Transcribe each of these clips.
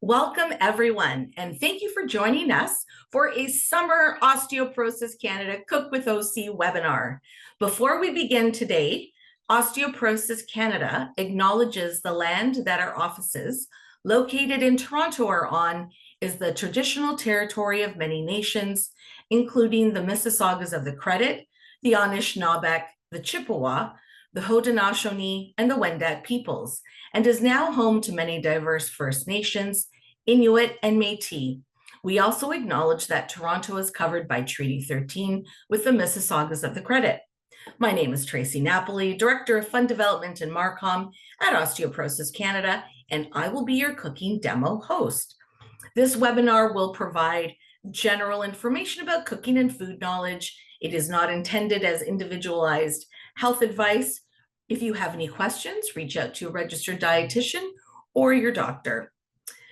Welcome, everyone, and thank you for joining us for a Summer Osteoporosis Canada Cook with OC webinar. Before we begin today, Osteoporosis Canada acknowledges the land that our offices, located in Toronto, are on is the traditional territory of many nations, including the Mississaugas of the Credit, the Anishinaabe, the Chippewa, the Haudenosaunee, and the Wendat peoples, and is now home to many diverse First Nations, Inuit, and Métis. We also acknowledge that Toronto is covered by Treaty 13 with the Mississaugas of the Credit. My name is Tracie Napoli, Director of Fund Development and MARCOM at Osteoporosis Canada, and I will be your cooking demo host. This webinar will provide general information about cooking and food knowledge. It is not intended as individualized health advice. If you have any questions, reach out to a registered dietitian or your doctor.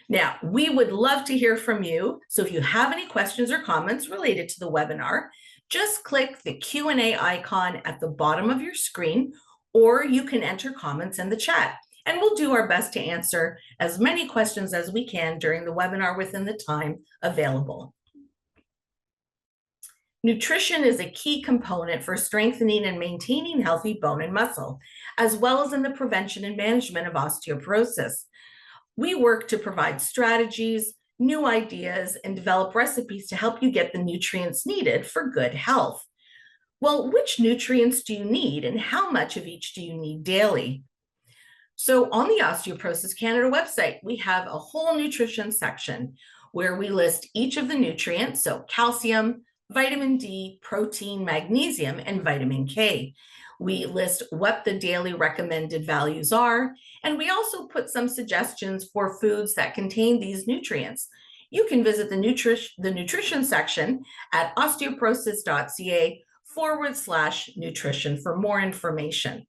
Now, we would love to hear from you. So if you have any questions or comments related to the webinar, just click the Q&A icon at the bottom of your screen, or you can enter comments in the chat. And we'll do our best to answer as many questions as we can during the webinar within the time available. Nutrition is a key component for strengthening and maintaining healthy bone and muscle, as well as in the prevention and management of osteoporosis. We work to provide strategies, new ideas, and develop recipes to help you get the nutrients needed for good health. Well, which nutrients do you need, and how much of each do you need daily? So on the Osteoporosis Canada website, we have a whole nutrition section where we list each of the nutrients, so calcium, vitamin D, protein, magnesium, and vitamin K. We list what the daily recommended values are, and we also put some suggestions for foods that contain these nutrients. You can visit the nutrition section at osteoporosis.ca/nutrition for more information.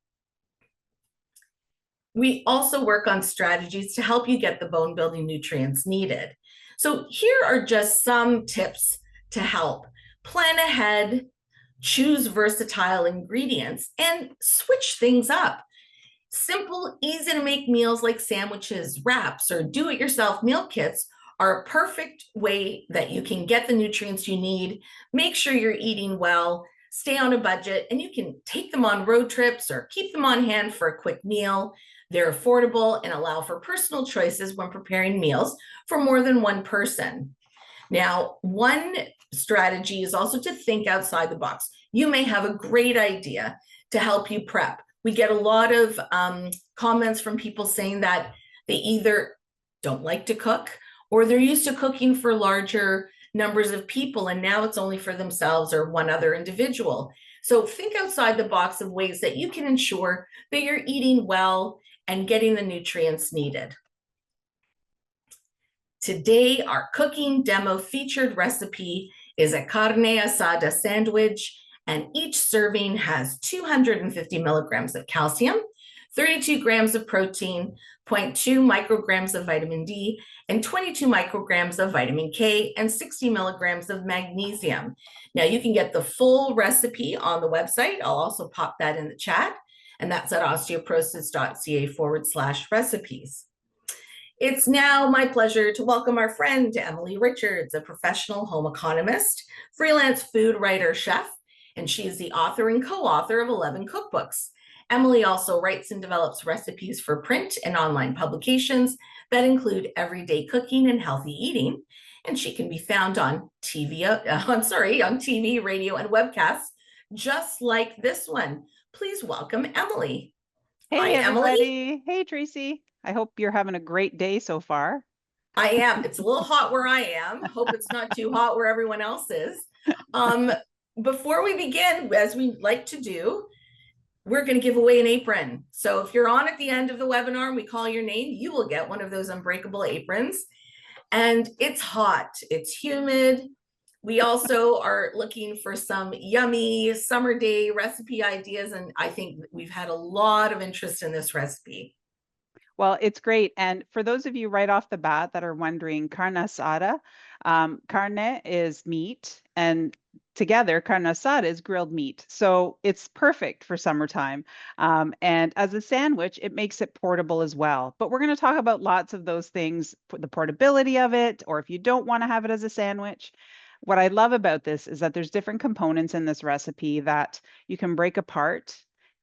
We also work on strategies to help you get the bone building nutrients needed. So here are just some tips to help. Plan ahead, choose versatile ingredients, and switch things up. Simple, easy to make meals like sandwiches, wraps, or do-it-yourself meal kits are a perfect way that you can get the nutrients you need, make sure you're eating well, stay on a budget, and you can take them on road trips or keep them on hand for a quick meal. They're affordable and allow for personal choices when preparing meals for more than one person. Now, one strategy is also to think outside the box. You may have a great idea to help you prep. We get a lot of comments from people saying that they either don't like to cook or they're used to cooking for larger numbers of people, and now it's only for themselves or one other individual. So think outside the box of ways that you can ensure that you're eating well and getting the nutrients needed. Today, our cooking demo featured recipe is a Carne Asada Sandwich, and each serving has 250 milligrams of calcium, 32 grams of protein, 0.2 micrograms of vitamin D, and 22 micrograms of vitamin K, and 60 milligrams of magnesium. Now, you can get the full recipe on the website. I'll also pop that in the chat, and that's at osteoporosis.ca/recipes. It's now my pleasure to welcome our friend, Emily Richards, a professional home economist, freelance food writer, chef, and she is the author and co-author of 11 cookbooks. Emily also writes and develops recipes for print and online publications that include everyday cooking and healthy eating, and she can be found on TV, radio, and webcasts, just like this one. Please welcome Emily. Hey, Hi, everybody. Emily. Hey, Tracie. I hope you're having a great day so far. I am. It's a little hot where I am. Hope it's not too hot where everyone else is. Before we begin, as we like to do, we're going to give away an apron. So if you're on at the end of the webinar and we call your name, you will get one of those unbreakable aprons. And it's hot. It's humid. We also are looking for some yummy summer day recipe ideas. And I think we've had a lot of interest in this recipe. Well, it's great. And for those of you right off the bat that are wondering, carne asada, carne is meat, and together, carne asada is grilled meat. So it's perfect for summertime. And as a sandwich, it makes it portable as well. But we're going to talk about lots of those things, the portability of it, or if you don't want to have it as a sandwich. What I love about this is that there's different components in this recipe that you can break apart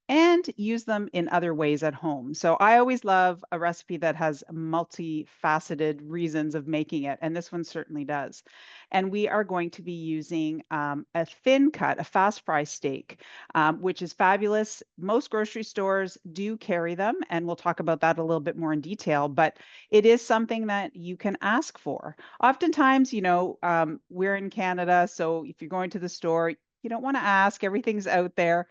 and use them in other ways at home. So I always love a recipe that has multifaceted reasons of making it, and this one certainly does. And we are going to be using a thin cut, a fast fry steak, which is fabulous. Most grocery stores do carry them, and we'll talk about that a little bit more in detail, but it is something that you can ask for. Oftentimes, we're in Canada, so if you're going to the store, you don't want to ask, everything's out there.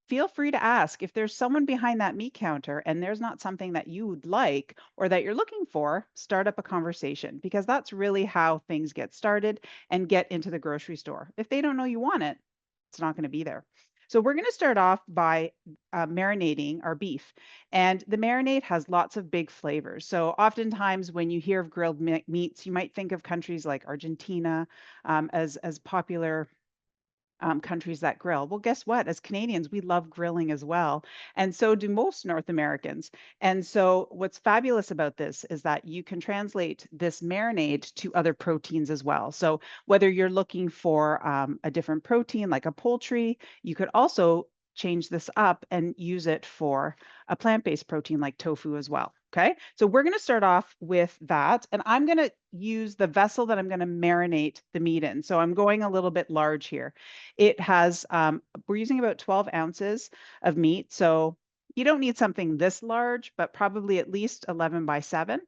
Feel free to ask if there's someone behind that meat counter and there's not something that you would like or that you're looking for, start up a conversation, because that's really how things get started and get into the grocery store. If they don't know you want it, it's not going to be there. So we're going to start off by marinating our beef. And the marinade has lots of big flavors. So oftentimes when you hear of grilled meats, you might think of countries like Argentina as popular countries that grill. Well, guess what? As Canadians, we love grilling as well. And so do most North Americans. And so what's fabulous about this is that you can translate this marinade to other proteins as well. So whether you're looking for a different protein like a poultry, you could also change this up and use it for a plant-based protein like tofu as well. Okay, so we're going to start off with that, and I'm going to use the vessel that I'm going to marinate the meat in. So I'm going a little bit large here. It has, we're using about 12 ounces of meat. So you don't need something this large, but probably at least 11 by 7.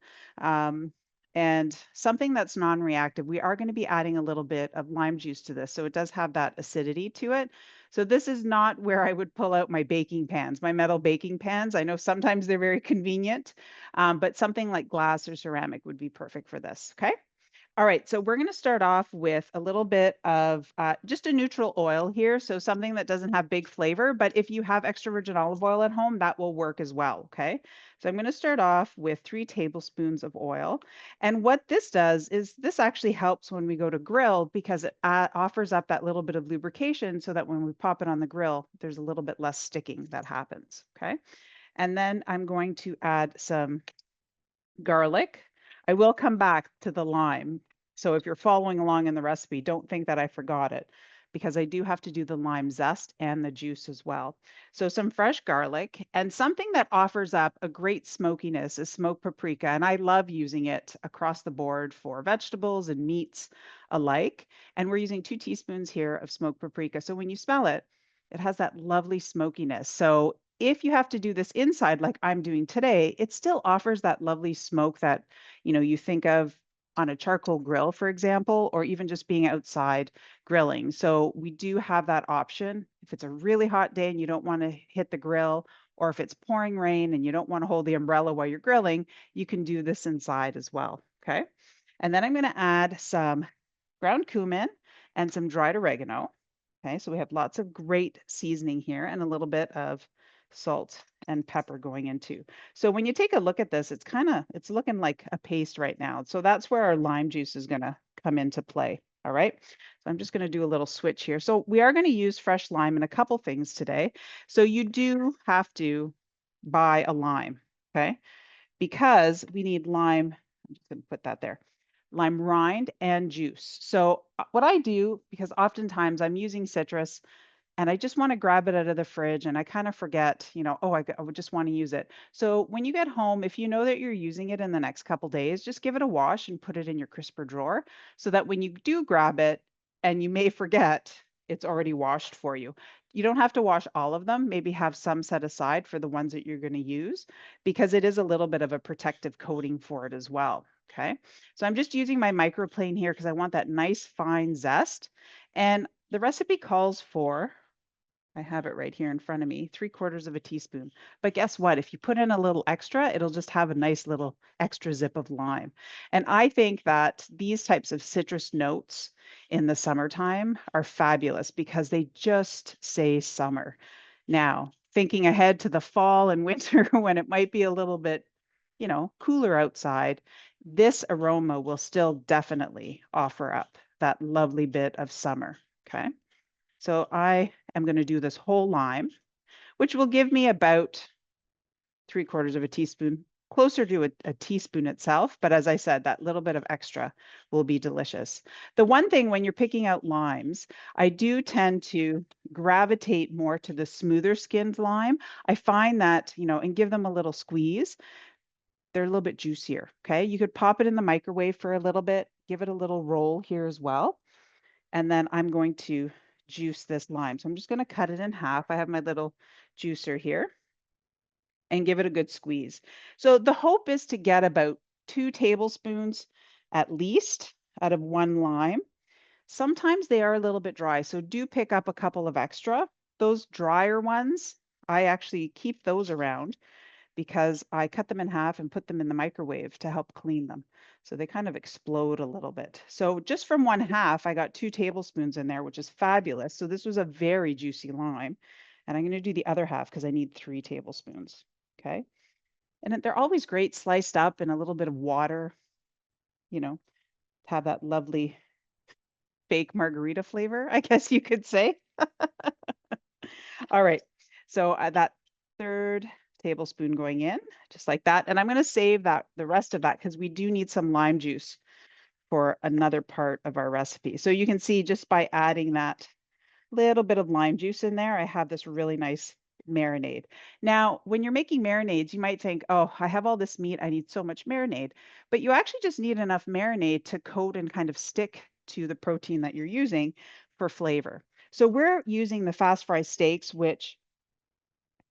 And something that's non-reactive, we are going to be adding a little bit of lime juice to this. So it does have that acidity to it. So this is not where I would pull out my baking pans, my metal baking pans. I know sometimes they're very convenient, but something like glass or ceramic would be perfect for this. Okay. All right, so we're going to start off with a little bit of just a neutral oil here, so something that doesn't have big flavor, but if you have extra virgin olive oil at home, that will work as well, okay? So I'm going to start off with 3 tablespoons of oil, and what this does is this actually helps when we go to grill because it offers up that little bit of lubrication so that when we pop it on the grill, there's a little bit less sticking that happens, okay? And then I'm going to add some garlic. I will come back to the lime. So if you're following along in the recipe, don't think that I forgot it because I do have to do the lime zest and the juice as well. So some fresh garlic and something that offers up a great smokiness is smoked paprika. And I love using it across the board for vegetables and meats alike. And we're using 2 teaspoons here of smoked paprika. So when you smell it, it has that lovely smokiness. So if you have to do this inside like I'm doing today, it still offers that lovely smoke that, you think of on a charcoal grill, for example, or even just being outside grilling. So we do have that option. If it's a really hot day and you don't want to hit the grill, or if it's pouring rain and you don't want to hold the umbrella while you're grilling, you can do this inside as well. Okay. And then I'm going to add some ground cumin and some dried oregano. Okay, so we have lots of great seasoning here and a little bit of salt and pepper going into. So when you take a look at this, it's looking like a paste right now. So that's where our lime juice is going to come into play. All right. So I'm just going to do a little switch here. So we are going to use fresh lime in a couple things today. So you do have to buy a lime, okay? Because we need lime. I'm just going to put that there. Lime rind and juice. So what I do, because oftentimes I'm using citrus and I just want to grab it out of the fridge and I kind of forget, oh, I would just want to use it. So when you get home, if you know that you're using it in the next couple days, just give it a wash and put it in your crisper drawer so that when you do grab it and you may forget, it's already washed for you. You don't have to wash all of them, maybe have some set aside for the ones that you're going to use because it is a little bit of a protective coating for it as well. Okay, so I'm just using my microplane here because I want that nice fine zest. And the recipe calls for, I have it right here in front of me, 3/4 of a teaspoon. But guess what? If you put in a little extra, it'll just have a nice little extra zip of lime. And I think that these types of citrus notes in the summertime are fabulous because they just say summer. Now, thinking ahead to the fall and winter when it might be a little bit, cooler outside, this aroma will still definitely offer up that lovely bit of summer. Okay. So I am going to do this whole lime, which will give me about 3/4 of a teaspoon, closer to a teaspoon itself. But as I said, that little bit of extra will be delicious. The one thing when you're picking out limes, I do tend to gravitate more to the smoother skinned lime. I find that, and give them a little squeeze, they're a little bit juicier. Okay. You could pop it in the microwave for a little bit, give it a little roll here as well. And then I'm going to juice this lime. So I'm just going to cut it in half. I have my little juicer here and give it a good squeeze. So the hope is to get about 2 tablespoons at least out of one lime. Sometimes they are a little bit dry, so do pick up a couple of extra. Those drier ones, I actually keep those around because I cut them in half and put them in the microwave to help clean them. So they kind of explode a little bit. So just from one half, I got 2 tablespoons in there, which is fabulous. So this was a very juicy lime. And I'm going to do the other half because I need 3 tablespoons. Okay. And they're always great sliced up in a little bit of water, to have that lovely fake margarita flavor, I guess you could say. All right. So that 1/3 tablespoon going in, just like that. And I'm going to save the rest of that because we do need some lime juice for another part of our recipe. So you can see just by adding that little bit of lime juice in there, I have this really nice marinade. Now, when you're making marinades, you might think, oh, I have all this meat, I need so much marinade. But you actually just need enough marinade to coat and kind of stick to the protein that you're using for flavor. So we're using the fast fry steaks, which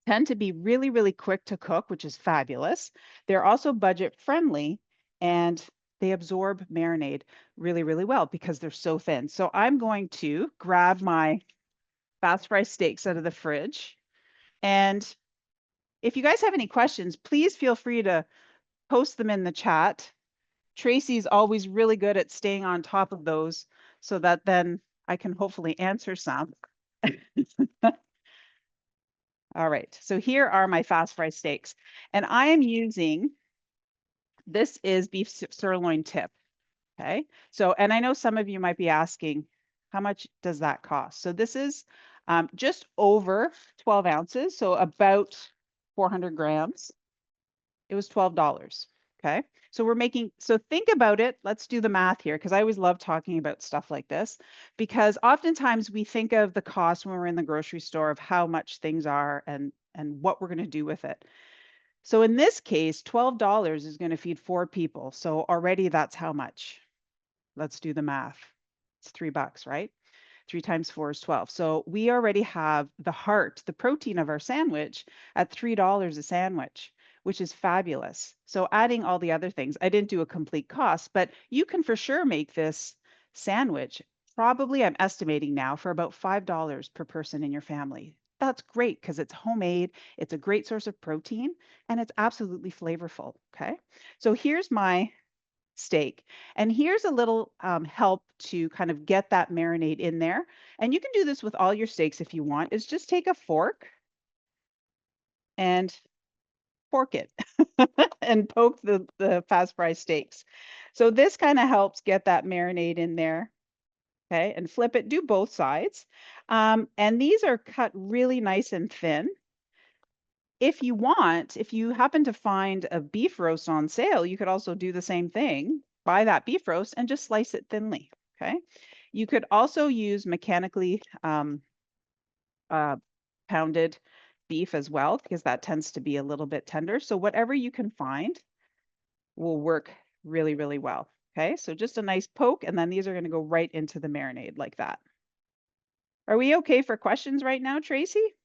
tend to be really, really quick to cook, which is fabulous. They're also budget friendly and they absorb marinade really, really well because they're so thin. So I'm going to grab my fast fry steaks out of the fridge. And if you guys have any questions, please feel free to post them in the chat. Tracie's always really good at staying on top of those so that then I can hopefully answer some. All right, so here are my fast fry steaks. And I am using, this is beef sirloin tip, okay? So, and I know some of you might be asking, how much does that cost? So this is just over 12 ounces, so about 400 grams. It was $12, okay? So so think about it. Let's do the math here because I always love talking about stuff like this because oftentimes we think of the cost when we're in the grocery store of how much things are and what we're going to do with it. So in this case, $12 is going to feed 4 people. So already that's how much? Let's do the math. It's $3, right? 3 times 4 is 12. So we already have the heart, the protein of our sandwich at $3 a sandwich, which is fabulous. So adding all the other things, I didn't do a complete cost, but you can for sure make this sandwich. Probably I'm estimating now for about $5 per person in your family. That's great because it's homemade, it's a great source of protein, and it's absolutely flavorful. Okay. So here's my steak. And here's a little help to kind of get that marinade in there. And you can do this with all your steaks if you want, is just take a fork and fork it and poke the fast fry steaks. So this kind of helps get that marinade in there. Okay, and flip it, do both sides. And these are cut really nice and thin. If you want, if you happen to find a beef roast on sale, you could also do the same thing. Buy that beef roast and just slice it thinly. Okay. You could also use mechanically pounded beef as well, because that tends to be a little bit tender. So whatever you can find will work really, really well. Okay. So just a nice poke, and then these are going to go right into the marinade like that. Are we okay for questions right now, Tracie?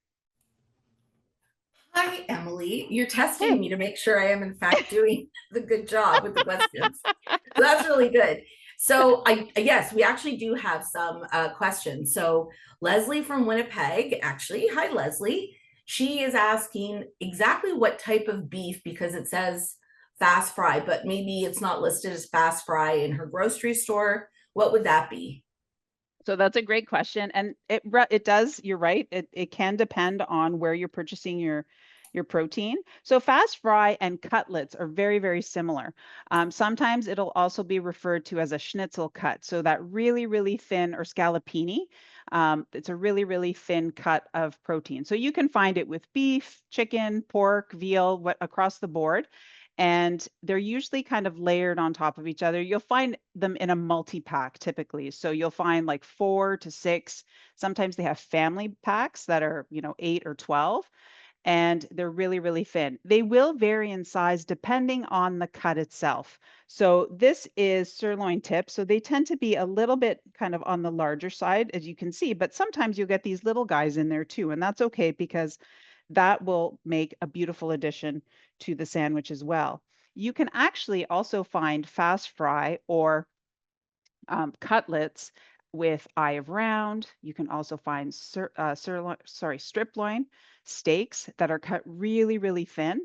Hi, Emily. You're testing Hey. me to make sure I am, in fact, doing the good job with the questions. So that's really good. So yes, we actually do have some questions. So Leslie from Winnipeg, actually, hi, Leslie. She is asking exactly what type of beef, because it says fast fry, but maybe it's not listed as fast fry in her grocery store. What would that be? So that's a great question. And it does, you're right. It can depend on where you're purchasing your your protein. So fast fry and cutlets are very, very similar. Sometimes it'll also be referred to as a schnitzel cut. So that really, really thin, or scallopini, it's a really, really thin cut of protein. So you can find it with beef, chicken, pork, veal, across the board. And they're usually kind of layered on top of each other. You'll find them in a multi-pack typically. So you'll find like 4 to 6. Sometimes they have family packs that are, 8 or 12, and they're really, really thin. They will vary in size depending on the cut itself. So this is sirloin tip. So they tend to be a little bit kind of on the larger side, as you can see, but sometimes you'll get these little guys in there too. And that's okay, because that will make a beautiful addition to the sandwich as well. You can actually also find fast fry or cutlets with eye of round. You can also find strip loin steaks that are cut really, really thin,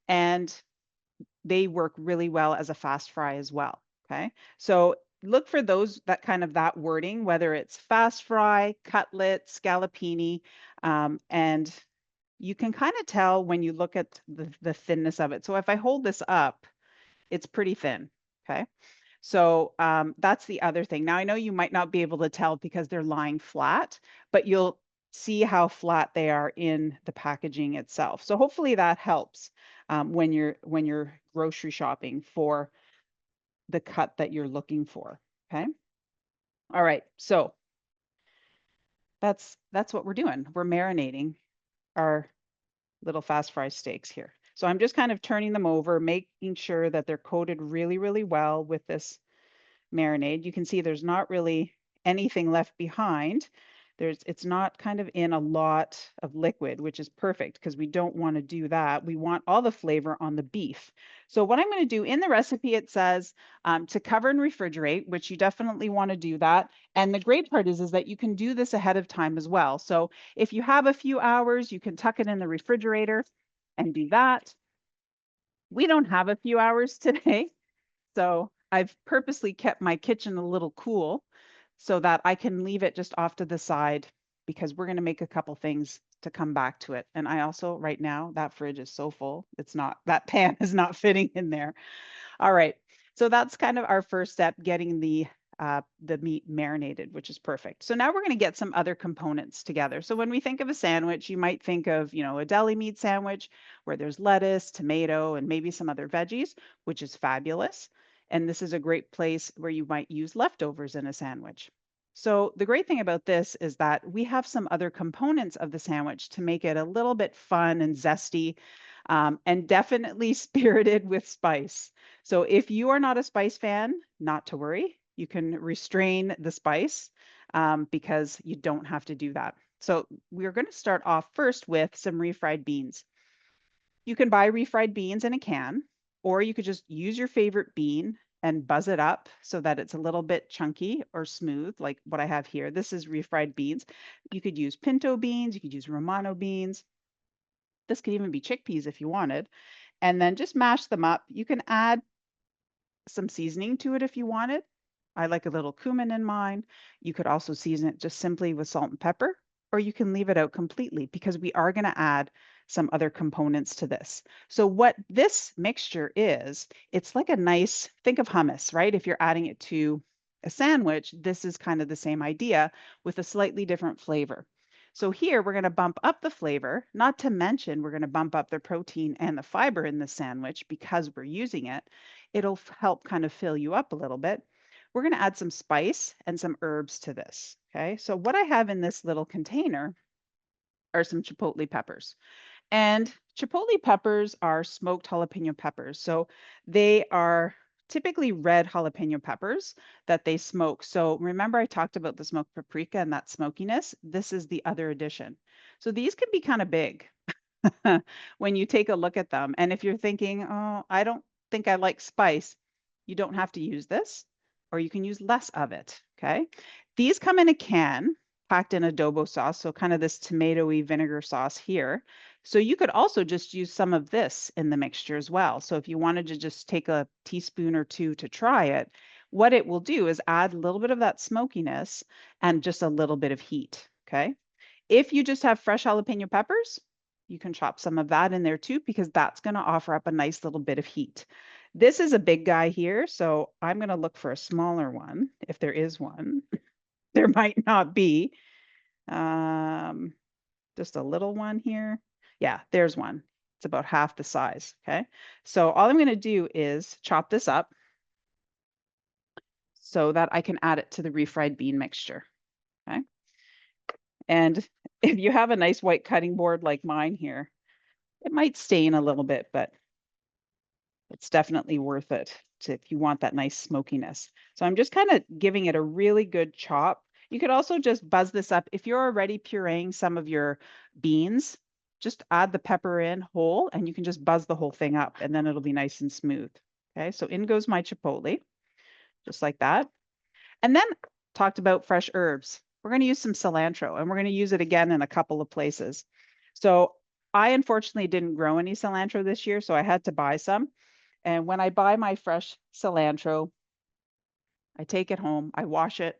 and they work really well as a fast fry as well. Okay, so look for those, that wording, whether it's fast fry, cutlet, scallopini, and you can kind of tell when you look at the thinness of it. So if I hold this up, it's pretty thin. Okay. So that's the other thing. Now, I know you might not be able to tell because they're lying flat, but you'll see how flat they are in the packaging itself. So hopefully that helps when you're grocery shopping for the cut that you're looking for. Okay. All right. So that's what we're doing. We're marinating our little fast fry steaks here. So I'm just kind of turning them over, making sure that they're coated really, really well with this marinade. You can see there's not really anything left behind. It's not kind of in a lot of liquid, which is perfect because we don't want to do that. We want all the flavor on the beef. So what I'm going to do in the recipe, it says to cover and refrigerate, which you definitely want to do that. And the great part is that you can do this ahead of time as well. So if you have a few hours, you can tuck it in the refrigerator and do that. We don't have a few hours today, so I've purposely kept my kitchen a little cool so that I can leave it just off to the side, because we're going to make a couple things to come back to it. And I also, right now, that fridge is so full, that pan is not fitting in there. All right. So that's kind of our first step, getting the meat marinated, which is perfect. So now we're going to get some other components together. So when we think of a sandwich, you might think of, a deli meat sandwich where there's lettuce, tomato, and maybe some other veggies, which is fabulous. And this is a great place where you might use leftovers in a sandwich. So the great thing about this is that we have some other components of the sandwich to make it a little bit fun and zesty, and definitely spirited with spice. So if you are not a spice fan, not to worry. You can restrain the spice because you don't have to do that. So we're going to start off first with some refried beans. You can buy refried beans in a can, or you could just use your favorite bean and buzz it up so that it's a little bit chunky or smooth, like what I have here. This is refried beans. You could use pinto beans, you could use Romano beans. This could even be chickpeas if you wanted. And then just mash them up. You can add some seasoning to it if you wanted. I like a little cumin in mine. You could also season it just simply with salt and pepper, or you can leave it out completely because we are going to add some other components to this. So what this mixture is, it's like a nice, think of hummus, right? If you're adding it to a sandwich, this is kind of the same idea with a slightly different flavor. So here we're going to bump up the flavor, not to mention we're going to bump up the protein and the fiber in the sandwich because we're using it. It'll help kind of fill you up a little bit. We're going to add some spice and some herbs to this. Okay, so what I have in this little container are some chipotle peppers. And chipotle peppers are smoked jalapeno peppers. So they are typically red jalapeno peppers that they smoke. So remember I talked about the smoked paprika and that smokiness? This is the other addition. So these can be kind of big when you take a look at them. And if you're thinking, oh, I don't think I like spice, you don't have to use this, or you can use less of it. Okay. These come in a can packed in adobo sauce. So kind of this tomatoey vinegar sauce here. So you could also just use some of this in the mixture as well. So if you wanted to just take a teaspoon or two to try it, what it will do is add a little bit of that smokiness and just a little bit of heat. Okay. If you just have fresh jalapeno peppers, you can chop some of that in there too, because that's going to offer up a nice little bit of heat. This is a big guy here, so I'm going to look for a smaller one, if there is one. There might not be. Just a little one here. Yeah, there's one. It's about half the size, okay? So all I'm going to do is chop this up so that I can add it to the refried bean mixture, okay? And if you have a nice white cutting board like mine here, it might stain a little bit, but it's definitely worth it if you want that nice smokiness. So I'm just kind of giving it a really good chop. You could also just buzz this up. If you're already pureeing some of your beans, just add the pepper in whole and you can just buzz the whole thing up and then it'll be nice and smooth. Okay, so in goes my chipotle, just like that. And then talked about fresh herbs. We're going to use some cilantro and we're going to use it again in a couple of places. So I unfortunately didn't grow any cilantro this year, so I had to buy some. And when I buy my fresh cilantro, I take it home, I wash it,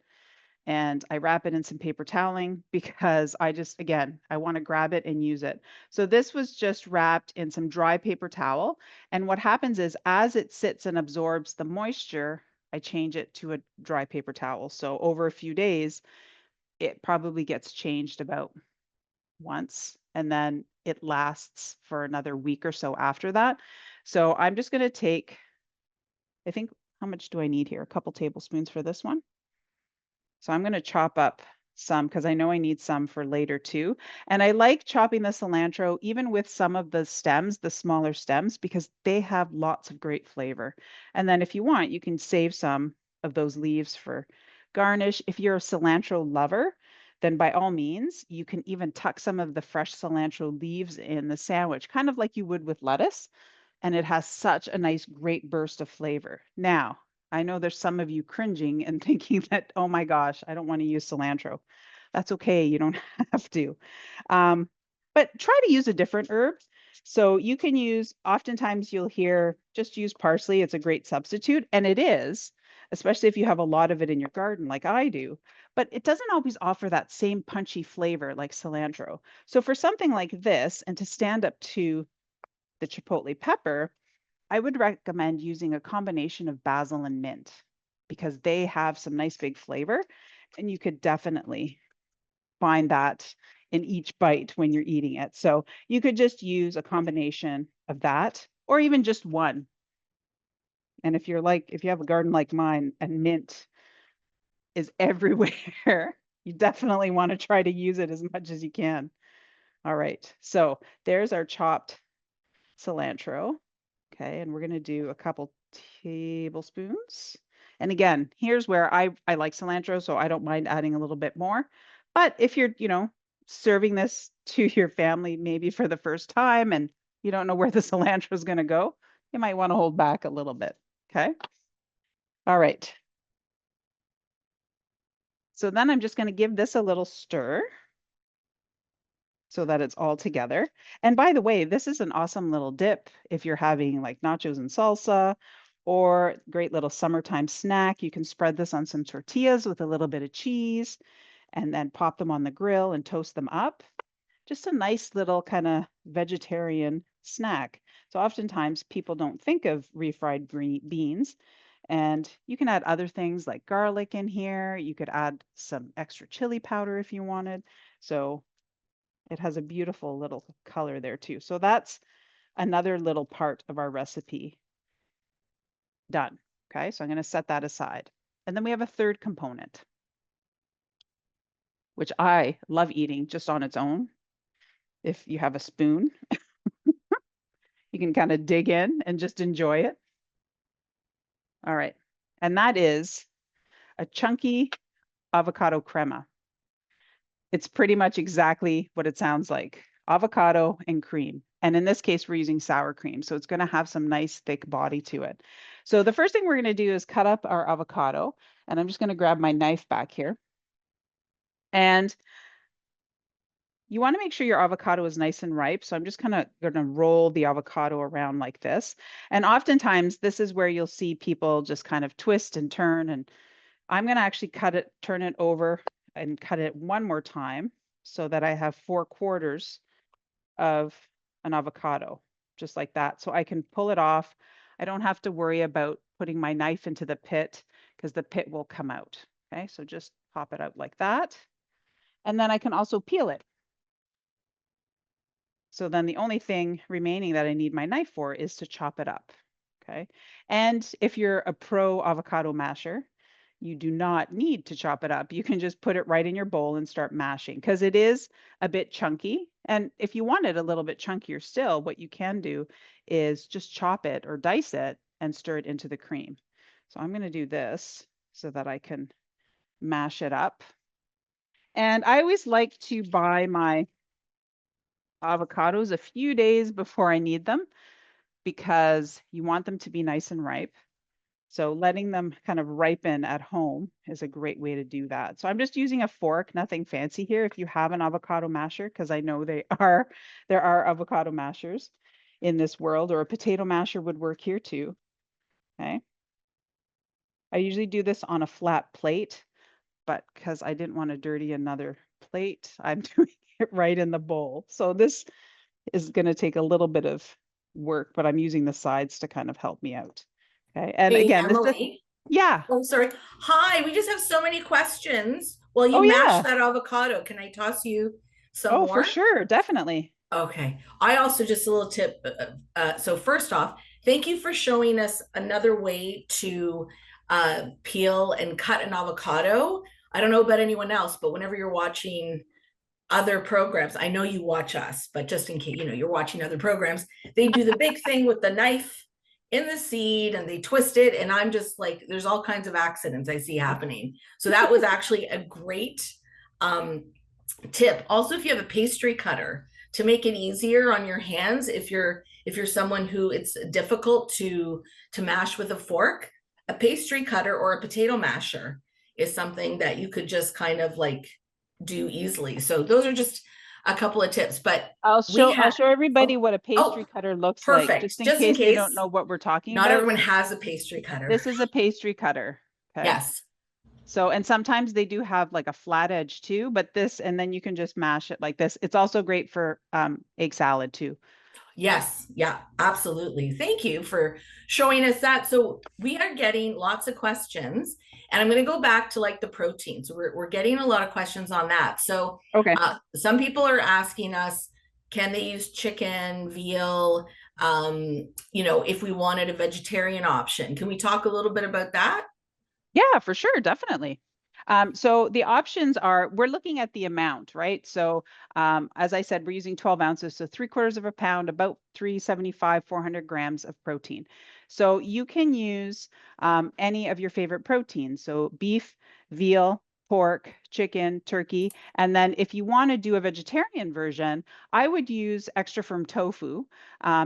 and I wrap it in some paper toweling because again, I want to grab it and use it. So this was just wrapped in some dry paper towel. And what happens is as it sits and absorbs the moisture, I change it to a dry paper towel. So over a few days, it probably gets changed about once, and then it lasts for another week or so after that. So I'm just going to take, I think, how much do I need here? A couple tablespoons for this one. So I'm going to chop up some because I know I need some for later too. And I like chopping the cilantro even with some of the stems, the smaller stems, because they have lots of great flavor. And then if you want, you can save some of those leaves for garnish. If you're a cilantro lover, then by all means, you can even tuck some of the fresh cilantro leaves in the sandwich, kind of like you would with lettuce. And it has such a nice, great burst of flavor. Now, I know there's some of you cringing and thinking that, oh my gosh, I don't want to use cilantro. That's okay. You don't have to. But try to use a different herb. So you can use, oftentimes you'll hear just use parsley. It's a great substitute. And it is, especially if you have a lot of it in your garden like I do. But it doesn't always offer that same punchy flavor like cilantro. So for something like this, and to stand up to the chipotle pepper, I would recommend using a combination of basil and mint because they have some nice big flavor and you could definitely find that in each bite when you're eating it. So you could just use a combination of that or even just one. And if you have a garden like mine and mint is everywhere, you definitely want to try to use it as much as you can. All right, so there's our chopped cilantro. Okay, and we're going to do a couple tablespoons. And again, here's where I like cilantro, so I don't mind adding a little bit more. But if you're, serving this to your family maybe for the first time and you don't know where the cilantro is going to go, you might want to hold back a little bit. Okay. All right. So then I'm just going to give this a little stir so that it's all together. And by the way, this is an awesome little dip if you're having like nachos and salsa or great little summertime snack. You can spread this on some tortillas with a little bit of cheese and then pop them on the grill and toast them up. Just a nice little kind of vegetarian snack. So oftentimes people don't think of refried beans, and you can add other things like garlic in here. You could add some extra chili powder if you wanted. So it has a beautiful little color there too. So that's another little part of our recipe done. Okay, so I'm going to set that aside. And then we have a third component, which I love eating just on its own. If you have a spoon, you can kind of dig in and just enjoy it. All right, and that is a chunky avocado crema. It's pretty much exactly what it sounds like, avocado and cream. And in this case, we're using sour cream. So it's going to have some nice thick body to it. So the first thing we're going to do is cut up our avocado. And I'm just going to grab my knife back here. And you want to make sure your avocado is nice and ripe. So I'm just kind of going to roll the avocado around like this. And oftentimes this is where you'll see people just kind of twist and turn. And I'm going to actually turn it over and cut it one more time so that I have 4/4 of an avocado, just like that. So I can pull it off. I don't have to worry about putting my knife into the pit because the pit will come out. Okay, so just pop it out like that. And then I can also peel it. So then the only thing remaining that I need my knife for is to chop it up. Okay. And if you're a pro avocado masher, you do not need to chop it up. You can just put it right in your bowl and start mashing because it is a bit chunky. And if you want it a little bit chunkier still, what you can do is just chop it or dice it and stir it into the cream. So I'm going to do this so that I can mash it up. And I always like to buy my avocados a few days before I need them because you want them to be nice and ripe. So letting them kind of ripen at home is a great way to do that. So I'm just using a fork, nothing fancy here. If you have an avocado masher, because I know there are avocado mashers in this world, or a potato masher would work here too. Okay. I usually do this on a flat plate, but because I didn't want to dirty another plate, I'm doing it right in the bowl. So this is going to take a little bit of work, but I'm using the sides to kind of help me out. Okay. And Hey, again, this is, Emily. yeah. Oh, sorry. Hi, we just have so many questions. Well, Oh, you mashed yeah. that avocado. Can I toss you some Oh, for more? sure. Definitely. Okay. I also just a little tip. So first off, thank you for showing us another way to peel and cut an avocado. I don't know about anyone else, but whenever you're watching other programs, I know you watch us, but just in case, you're watching other programs, they do the big thing with the knife in the seed and they twist it. And I'm just like, there's all kinds of accidents I see happening. So that was actually a great um, tip. Also, if you have a pastry cutter to make it easier on your hands, if you're someone who it's difficult to mash with a fork, a pastry cutter or a potato masher is something that you could just kind of like do easily. So those are just a couple of tips, but I'll show everybody oh, what a pastry oh, cutter looks like, just perfect. in Just in case they don't case know what we're talking not about. everyone has a pastry cutter. This is a pastry cutter. Okay. Yes. So, and sometimes they do have like a flat edge too, but this, and then you can just mash it like this. It's also great for egg salad too. Yes, yeah, absolutely. Thank you for showing us that. So we are getting lots of questions, and I'm going to go back to like the protein. So we're getting a lot of questions on that. So Okay. some people are asking us, can they use chicken, veal? If we wanted a vegetarian option, can we talk a little bit about that? Yeah, for sure, definitely. So the options are, we're looking at the amount, right? So as I said, we're using 12 ounces, so 3/4 of a pound, about 375, 400 grams of protein. So you can use any of your favorite proteins. So beef, veal, pork, chicken, turkey. And then if you want to do a vegetarian version, I would use extra firm tofu,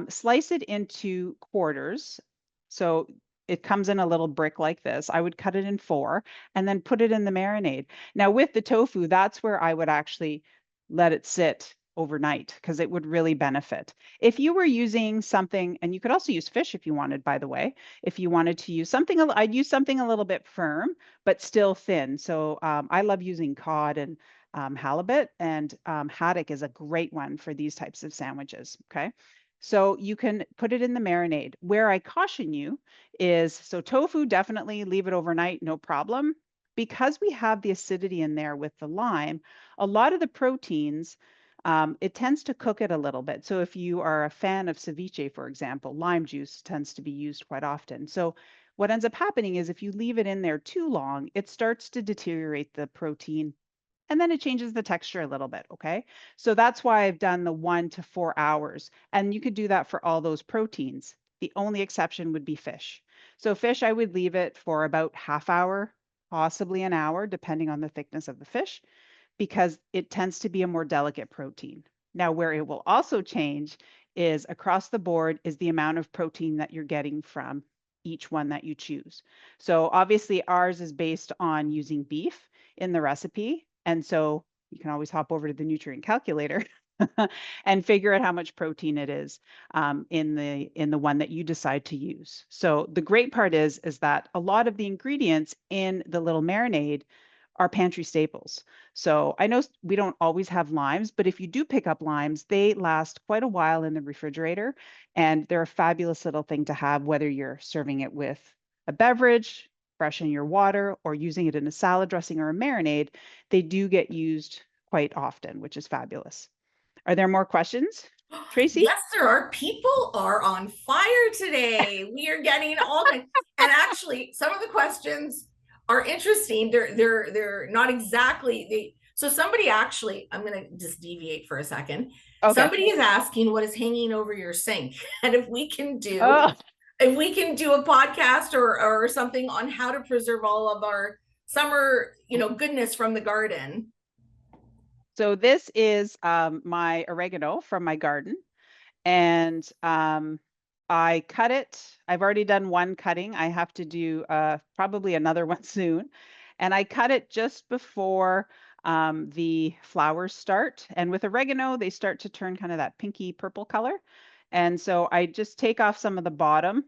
slice it into quarters. So it comes in a little brick like this. I would cut it in 4 and then put it in the marinade. Now with the tofu, that's where I would actually let it sit overnight because it would really benefit. If you were using something, and you could also use fish if you wanted, by the way, if you wanted to use something, I'd use something a little bit firm, but still thin. So I love using cod and halibut, and haddock is a great one for these types of sandwiches. Okay. So you can put it in the marinade. Where I caution you is, so tofu, definitely leave it overnight, no problem. Because we have the acidity in there with the lime, a lot of the proteins, it tends to cook it a little bit. So if you are a fan of ceviche, for example, lime juice tends to be used quite often. So what ends up happening is if you leave it in there too long, it starts to deteriorate the protein and then it changes the texture a little bit, okay? So that's why I've done the 1 to 4 hours. And you could do that for all those proteins. The only exception would be fish. So fish, I would leave it for about half hour, possibly an hour, depending on the thickness of the fish, because it tends to be a more delicate protein. Now, where it will also change is across the board is the amount of protein that you're getting from each one that you choose. So obviously ours is based on using beef in the recipe. And so you can always hop over to the nutrient calculator and figure out how much protein it is in the one that you decide to use. So the great part is that a lot of the ingredients in the little marinade are pantry staples. So I know we don't always have limes, but if you do pick up limes, they last quite a while in the refrigerator, and they're a fabulous little thing to have, whether you're serving it with a beverage, fresh in your water, or using it in a salad dressing or a marinade. They do get used quite often, which is fabulous. Are there more questions, Tracie? Yes, there are. People are on fire today. We are getting all kinds. And actually, some of the questions are interesting. They're not exactly they. So somebody actually, I'm going to just deviate for a second. Okay. Somebody is asking what is hanging over your sink, and if we can do Oh, a podcast or something on how to preserve all of our summer, goodness from the garden. so this is my oregano from my garden, and I cut it. I've already done one cutting. I have to do probably another one soon. And I cut it just before the flowers start. And with oregano, they start to turn kind of that pinky purple color. And so I just take off some of the bottom.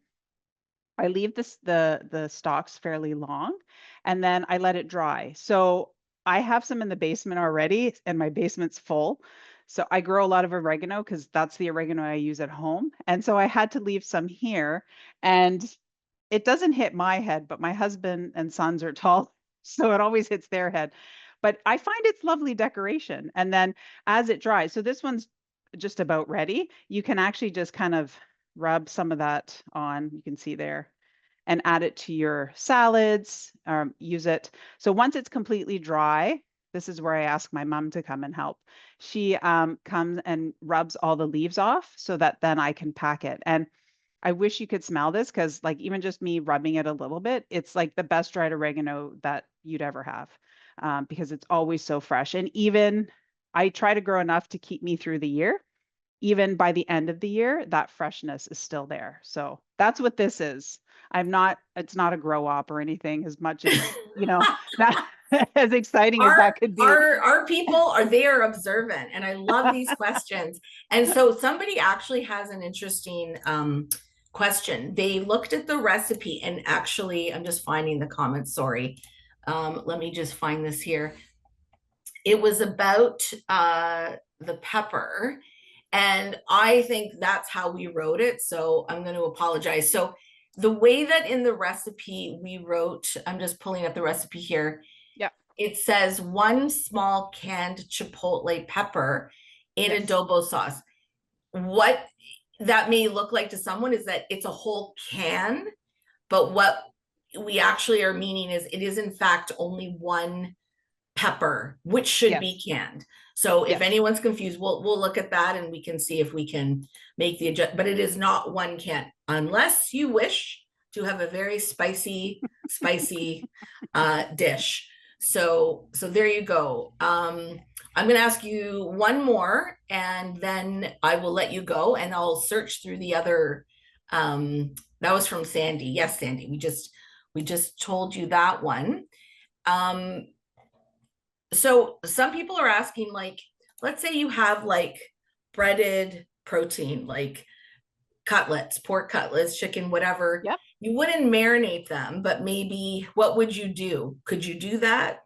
I leave the stalks fairly long, and then I let it dry. So I have some in the basement already, and my basement's full. So I grow a lot of oregano because that's the oregano I use at home. And so I had to leave some here, and it doesn't hit my head, but my husband and sons are tall, so it always hits their head. But I find it's lovely decoration. And then as it dries, so this one's just about ready. You can actually just kind of rub some of that on, you can see there, and add it to your salads, use it. So once it's completely dry, this is where I ask my mom to come and help. She comes and rubs all the leaves off so that then I can pack it. And I wish you could smell this, because like even just me rubbing it a little bit, it's like the best dried oregano that you'd ever have, because it's always so fresh. And even I try to grow enough to keep me through the year. Even by the end of the year, that freshness is still there. So that's what this is. It's not a grow op or anything, as much as, not as exciting as that could be. Our people are observant, and I love these questions. And so somebody actually has an interesting question. They looked at the recipe, and actually, I'm just finding the comments. Sorry. Let me just find this here. It was about the pepper, and I think that's how we wrote it. So I'm going to apologize. So the way that in the recipe we wrote, I'm just pulling up the recipe here. Yeah. It says 1 small canned chipotle pepper in Yes. adobo sauce. What that may look like to someone is that it's a whole can, but what we actually are meaning is it is in fact only 1 pepper, which should be canned. So if anyone's confused, we'll look at that and we can see if we can make the adjust, but it is not 1 can, unless you wish to have a very spicy dish. So there you go. I'm going to ask you one more, and then I will let you go, and I'll search through the other. That was from Sandy. Yes, Sandy, we just told you that one. So some people are asking, like, let's say you have like breaded protein, like cutlets, pork cutlets, chicken, whatever. Yep. You wouldn't marinate them, but maybe what would you do? Could you do that?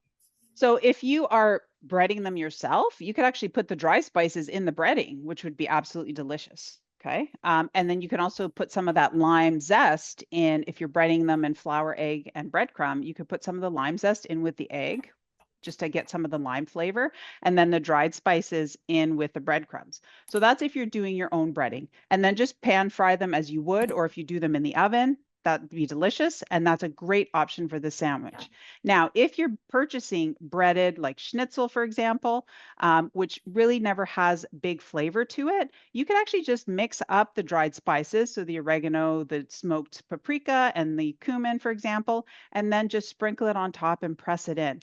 So if you are breading them yourself, you could actually put the dry spices in the breading, which would be absolutely delicious. Okay. And then you can also put some of that lime zest in. If you're breading them in flour, egg, and breadcrumb, you could put some of the lime zest in with the egg, just to get some of the lime flavor, and then the dried spices in with the breadcrumbs. So that's if you're doing your own breading. And then just pan fry them as you would, or if you do them in the oven, that'd be delicious. And that's a great option for the sandwich. Now, if you're purchasing breaded, like schnitzel, for example, which really never has big flavor to it, you can actually just mix up the dried spices. So the oregano, the smoked paprika, and the cumin, for example, and then just sprinkle it on top and press it in.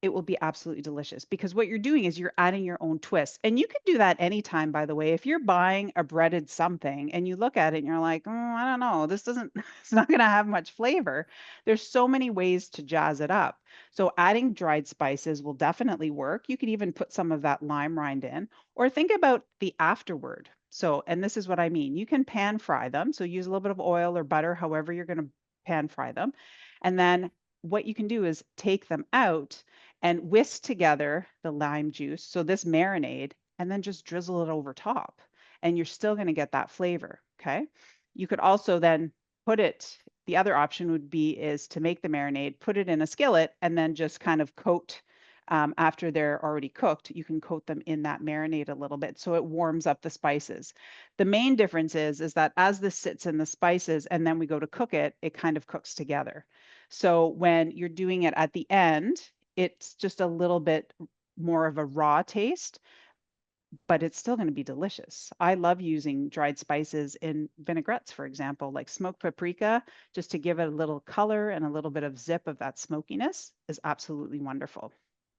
It will be absolutely delicious, because what you're doing is you're adding your own twist. And you can do that anytime, by the way. If you're buying a breaded something and you look at it and you're like, I don't know, this doesn't, it's not going to have much flavor. There's so many ways to jazz it up. So adding dried spices will definitely work. You could even put some of that lime rind in, or think about the afterward. So, and this is what I mean. You can pan fry them. So use a little bit of oil or butter, however you're going to pan fry them. And then what you can do is take them out and whisk together the lime juice, so this marinade, and then just drizzle it over top. And you're still going to get that flavor. Okay. You could also then put it, the other option would be is to make the marinade, put it in a skillet, and then just kind of coat after they're already cooked, you can coat them in that marinade a little bit so it warms up the spices. The main difference is that as this sits in the spices and then we go to cook it, it kind of cooks together. So when you're doing it at the end, it's just a little bit more of a raw taste, but it's still going to be delicious. I love using dried spices in vinaigrettes, for example, like smoked paprika, just to give it a little color and a little bit of zip of that smokiness is absolutely wonderful.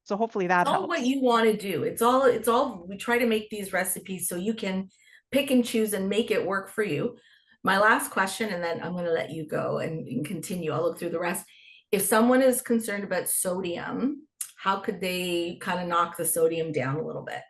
So hopefully that All what helps. you want to do. It's all we try to make these recipes so you can pick and choose and make it work for you. My last question, and then I'm going to let you go and continue. I'll look through the rest. If someone is concerned about sodium, how could they kind of knock the sodium down a little bit?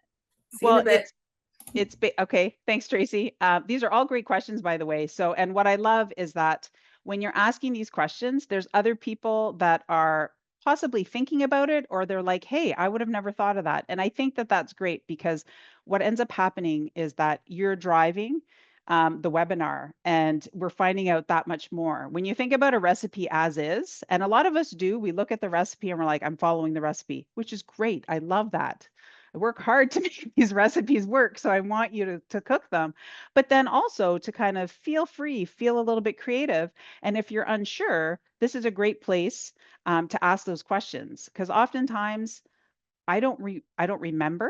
Seem a Well, bit. okay. Thanks, Tracie. These are all great questions, by the way. So, and what I love is that when you're asking these questions, there's other people that are possibly thinking about it, or they're like, hey, I would have never thought of that. And I think that that's great because what ends up happening is that you're driving the webinar and we're finding out that much more. When you think about a recipe as is, and a lot of us do, we look at the recipe and we're like, I'm following the recipe, which is great. I love that. I work hard to make these recipes work, so I want you to cook them. But then also to kind of feel free, feel a little bit creative. And if you're unsure, this is a great place to ask those questions because oftentimes I don't remember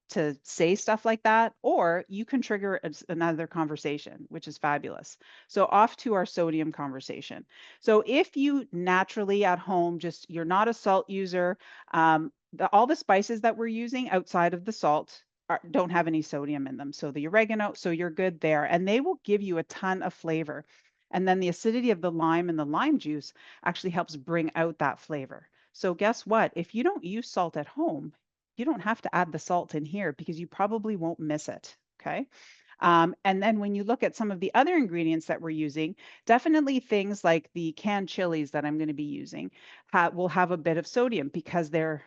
to say stuff like that, or you can trigger another conversation, which is fabulous. So off to our sodium conversation. So if you naturally at home, just you're not a salt user, all the spices that we're using outside of the salt don't have any sodium in them. So the oregano, so you're good there, and they will give you a ton of flavor. And then the acidity of the lime and the lime juice actually helps bring out that flavor. So guess what? If you don't use salt at home, you don't have to add the salt in here because you probably won't miss it. Okay. And then when you look at some of the other ingredients that we're using, definitely things like the canned chilies that I'm going to be using will have a bit of sodium because they're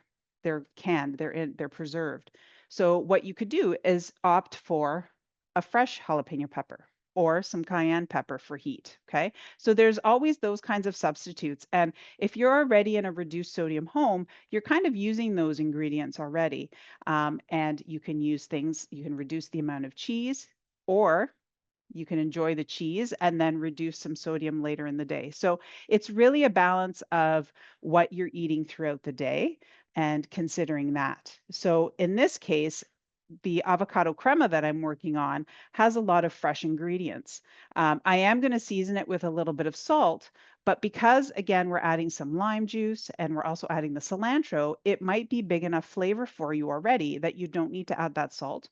canned, they're preserved. So what you could do is opt for a fresh jalapeno pepper or some cayenne pepper for heat. Okay. So there's always those kinds of substitutes. And if you're already in a reduced sodium home, you're kind of using those ingredients already. And you can use things, you can reduce the amount of cheese, or you can enjoy the cheese and then reduce some sodium later in the day. So it's really a balance of what you're eating throughout the day and considering that. So in this case, the avocado crema that I'm working on has a lot of fresh ingredients. I am going to season it with a little bit of salt, but because again, we're adding some lime juice and we're also adding the cilantro, it might be big enough flavor for you already that you don't need to add that salt,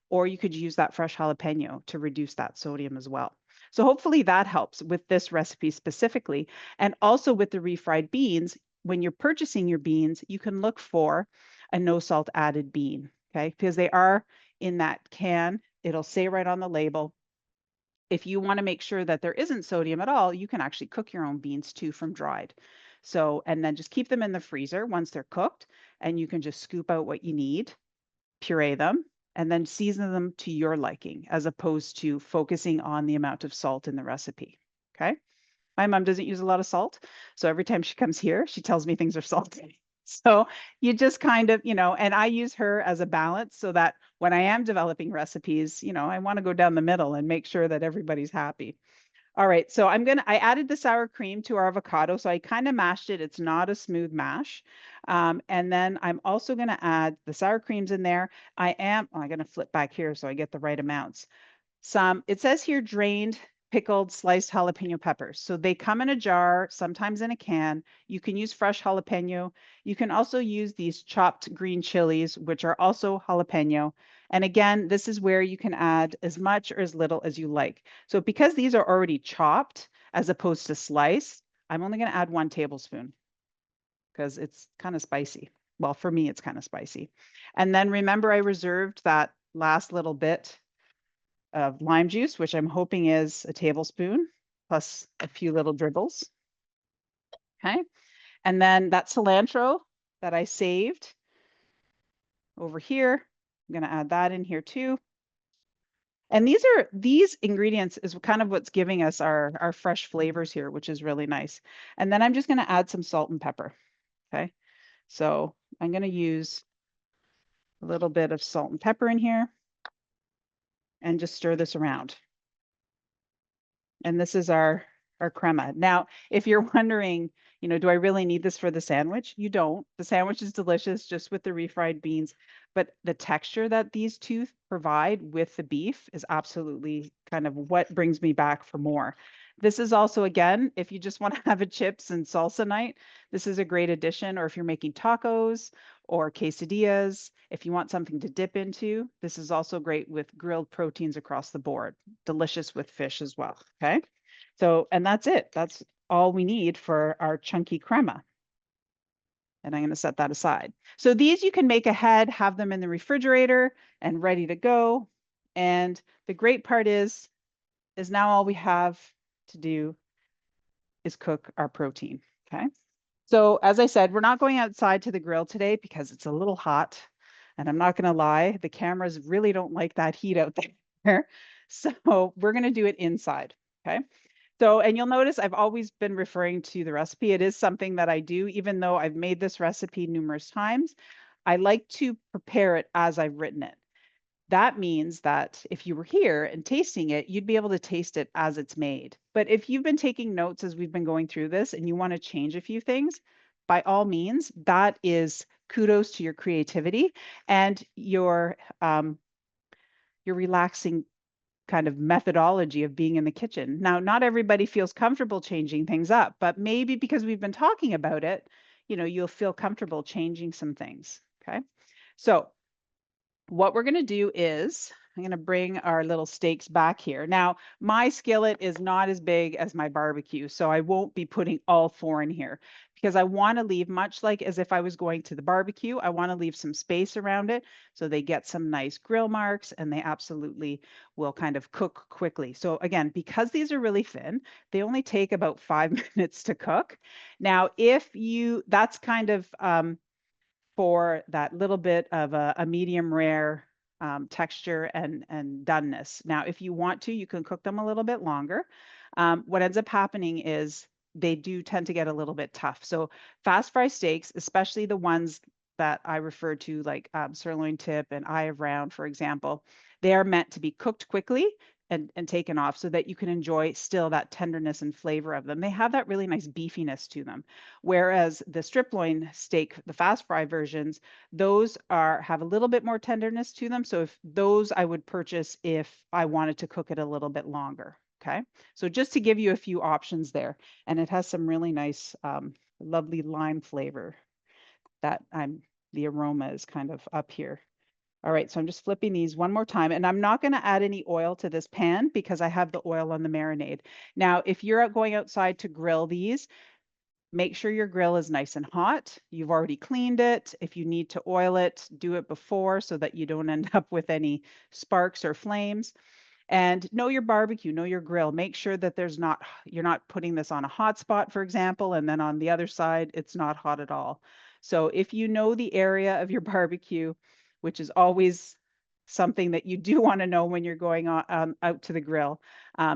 or you could use that fresh jalapeno to reduce that sodium as well. So hopefully that helps with this recipe specifically. And also with the refried beans, when you're purchasing your beans, you can look for a no salt added bean, okay? Because they are in that can, it'll say right on the label. If you want to make sure that there isn't sodium at all, you can actually cook your own beans too from dried. So, and then just keep them in the freezer once they're cooked, and you can just scoop out what you need, puree them, and then season them to your liking, as opposed to focusing on the amount of salt in the recipe. Okay. My mom doesn't use a lot of salt. So every time she comes here, she tells me things are salty. So you just kind of, and I use her as a balance so that when I am developing recipes, I want to go down the middle and make sure that everybody's happy. All right, so I added the sour cream to our avocado. So I kind of mashed it. It's not a smooth mash. And then I'm also going to add the sour creams in there. I'm going to flip back here so I get the right amounts. It says here drained, pickled, sliced jalapeno peppers. So they come in a jar, sometimes in a can. You can use fresh jalapeno. You can also use these chopped green chilies, which are also jalapeno. And again, this is where you can add as much or as little as you like. So because these are already chopped as opposed to sliced, I'm only going to add 1 tablespoon because it's kind of spicy. Well, for me, it's kind of spicy. And then remember, I reserved that last little bit of lime juice, which I'm hoping is a tablespoon plus a few little dribbles. Okay. And then that cilantro that I saved over here, I'm going to add that in here too. And these ingredients is kind of what's giving us our fresh flavors here, which is really nice. And then I'm just going to add some salt and pepper. Okay. So I'm going to use a little bit of salt and pepper in here and just stir this around. And this is our crema. Now, if you're wondering, do I really need this for the sandwich? You don't. The sandwich is delicious just with the refried beans, but the texture that these two provide with the beef is absolutely kind of what brings me back for more. This is also, again, if you just want to have a chips and salsa night, this is a great addition. Or if you're making tacos or quesadillas, if you want something to dip into, this is also great with grilled proteins across the board. Delicious with fish as well. Okay. So, and that's it. That's all we need for our chunky crema. And I'm going to set that aside. So these you can make ahead, have them in the refrigerator and ready to go. And the great part is now all we have to do is cook our protein. Okay. So as I said, we're not going outside to the grill today because it's a little hot. And I'm not going to lie, the cameras really don't like that heat out there. So we're going to do it inside. Okay. So, and you'll notice I've always been referring to the recipe. It is something that I do, even though I've made this recipe numerous times. I like to prepare it as I've written it. That means that if you were here and tasting it, you'd be able to taste it as it's made. But if you've been taking notes as we've been going through this and you want to change a few things, by all means, that is kudos to your creativity and your relaxing kind of methodology of being in the kitchen. Now, not everybody feels comfortable changing things up, but maybe because we've been talking about it, you'll feel comfortable changing some things. Okay. So what we're going to do is I'm going to bring our little steaks back here. Now, my skillet is not as big as my barbecue, so I won't be putting all 4 in here because I want to leave, much like as if I was going to the barbecue, I want to leave some space around it so they get some nice grill marks and they absolutely will kind of cook quickly. So again, because these are really thin, they only take about 5 minutes to cook. Now, that's kind of for that little bit of a medium rare texture and doneness. Now, if you want to, you can cook them a little bit longer. What ends up happening is they do tend to get a little bit tough. So fast fry steaks, especially the ones that I refer to like sirloin tip and eye of round, for example, they are meant to be cooked quickly and taken off so that you can enjoy still that tenderness and flavor of them. They have that really nice beefiness to them. Whereas the strip loin steak, the fast fry versions, those have a little bit more tenderness to them. So if those I would purchase if I wanted to cook it a little bit longer. Okay. So just to give you a few options there. And it has some really nice, lovely lime flavor that the aroma is kind of up here. All right, so I'm just flipping these one more time, and I'm not going to add any oil to this pan because I have the oil on the marinade. Now, if you're going outside to grill these, make sure your grill is nice and hot. You've already cleaned it. If you need to oil it, do it before so that you don't end up with any sparks or flames. And know your barbecue, know your grill. Make sure that you're not putting this on a hot spot, for example, and then on the other side, it's not hot at all. So if you know the area of your barbecue, which is always something that you do want to know when you're going out to the grill,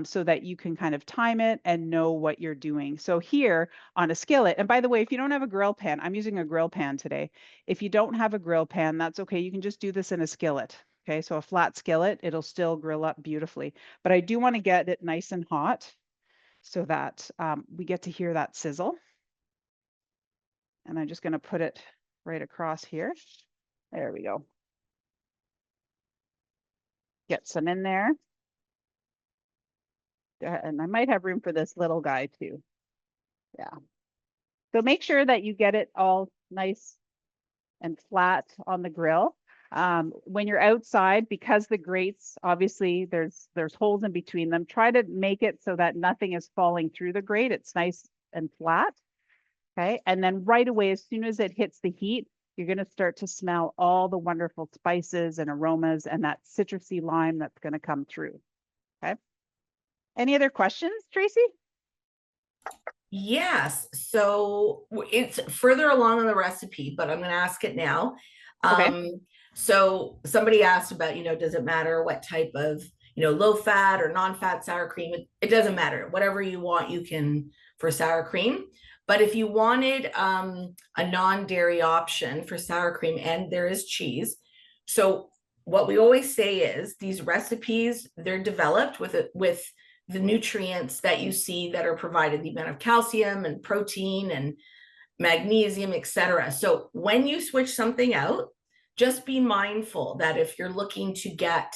so that you can kind of time it and know what you're doing. So here on a skillet, and by the way, if you don't have a grill pan, I'm using a grill pan today. If you don't have a grill pan, that's okay. You can just do this in a skillet. Okay, so a flat skillet, it'll still grill up beautifully. But I do want to get it nice and hot so that we get to hear that sizzle. And I'm just going to put it right across here. There we go. Get some in there. And I might have room for this little guy too. Yeah. So make sure that you get it all nice and flat on the grill. When you're outside, because the grates, obviously there's holes in between them, try to make it so that nothing is falling through the grate. It's nice and flat. Okay. And then right away, as soon as it hits the heat, you're going to start to smell all the wonderful spices and aromas and that citrusy lime that's going to come through. Okay. Any other questions, Tracie? Yes. So it's further along in the recipe, but I'm going to ask it now. Okay. So somebody asked about, does it matter what type of, low fat or non-fat sour cream? It doesn't matter. Whatever you want, you can for sour cream. But if you wanted a non-dairy option for sour cream, and there is cheese. So what we always say is these recipes, they're developed with the nutrients that you see that are provided, the amount of calcium and protein and magnesium, etc. So when you switch something out, just be mindful that if you're looking to get,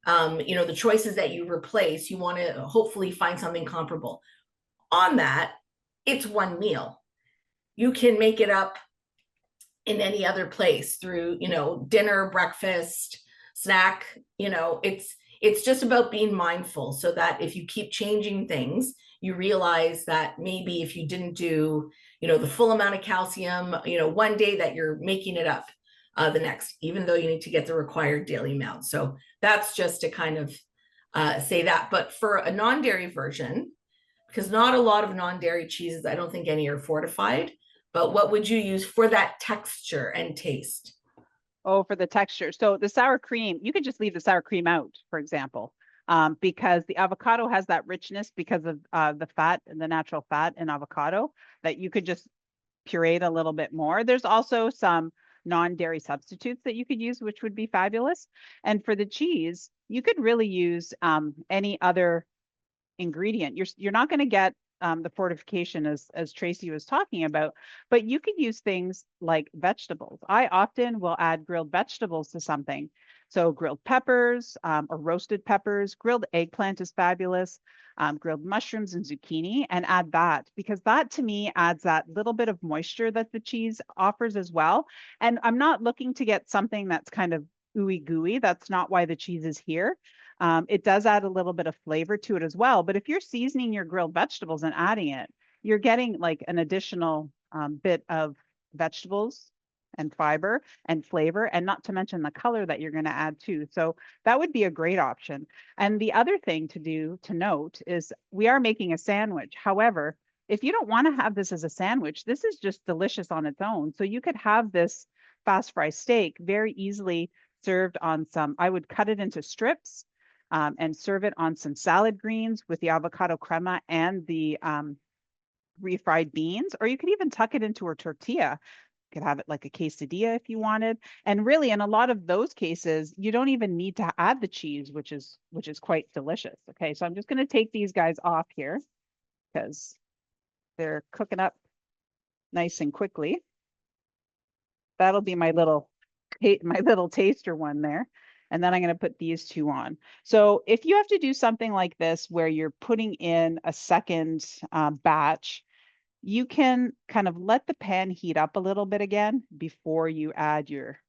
the choices that you replace, you want to hopefully find something comparable. On that, it's one meal. You can make it up in any other place through, dinner, breakfast, snack. It's just about being mindful so that if you keep changing things, you realize that maybe if you didn't do, the full amount of calcium, one day, that you're making it up the next, even though you need to get the required daily amount. So that's just to kind of say that. But for a non-dairy version, because not a lot of non-dairy cheeses, I don't think any are fortified, but what would you use for that texture and taste? Oh, for the texture. So the sour cream, you could just leave the sour cream out, for example, because the avocado has that richness because of the fat and the natural fat in avocado that you could just puree it a little bit more. There's also some non-dairy substitutes that you could use, which would be fabulous. And for the cheese, you could really use any other ingredient. You're not going to get the fortification as Tracie was talking about, but you could use things like vegetables. I often will add grilled vegetables to something. So grilled peppers or roasted peppers, grilled eggplant is fabulous, grilled mushrooms and zucchini, and add that because that to me adds that little bit of moisture that the cheese offers as well. And I'm not looking to get something that's kind of ooey gooey. That's not why the cheese is here. It does add a little bit of flavor to it as well. But if you're seasoning your grilled vegetables and adding it, you're getting like an additional bit of vegetables and fiber and flavor, and not to mention the color that you're going to add too. So that would be a great option. And the other thing to note is we are making a sandwich. However, if you don't want to have this as a sandwich, this is just delicious on its own. So you could have this fast fry steak very easily served on some, I would cut it into strips and serve it on some salad greens with the avocado crema and the refried beans, or you could even tuck it into a tortilla. You could have it like a quesadilla if you wanted. And really, in a lot of those cases, you don't even need to add the cheese, which is quite delicious. Okay, so I'm just going to take these guys off here because they're cooking up nice and quickly. That'll be my little taster one there. And then I'm going to put these two on. So if you have to do something like this where you're putting in a second batch, you can kind of let the pan heat up a little bit again before you add your